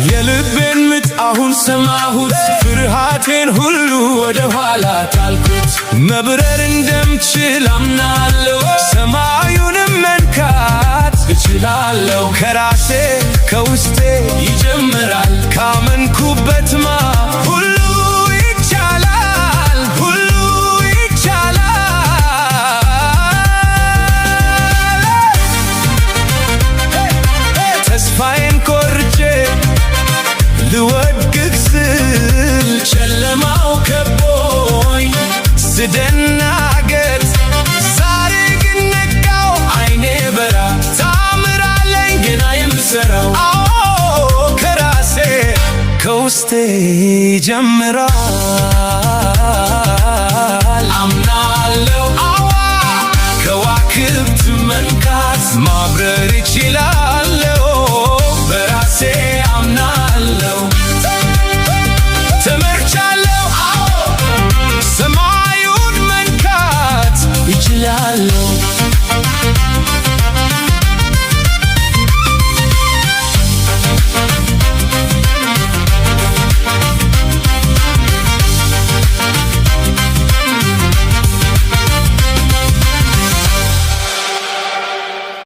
የልቤን ምት አሁን ሰማሁት ፍርሃቴን ሁሉ ወደ ኋላ ጣልኩት መብረር እንደምችል አምናለሁ ሰማዩንም መንካት እችላለሁ ከራሴ ከውስጤ ይጀምራል ካመንኩበትማ ሁሉ ይቻላል ሁሉ ይቻላል ተስፋዬን ቆርጬ ልወድቅ ስል ጨለማው ከቦኝ ስደናገጥ ዛሬ ግን ነቃው አይኔ በራ ታምራለኝ ገና የምሰራው ከራሴ ከውስጤ ይጀምራል አምናለሁ ከዋክብት መንካት ማብረር ይችላል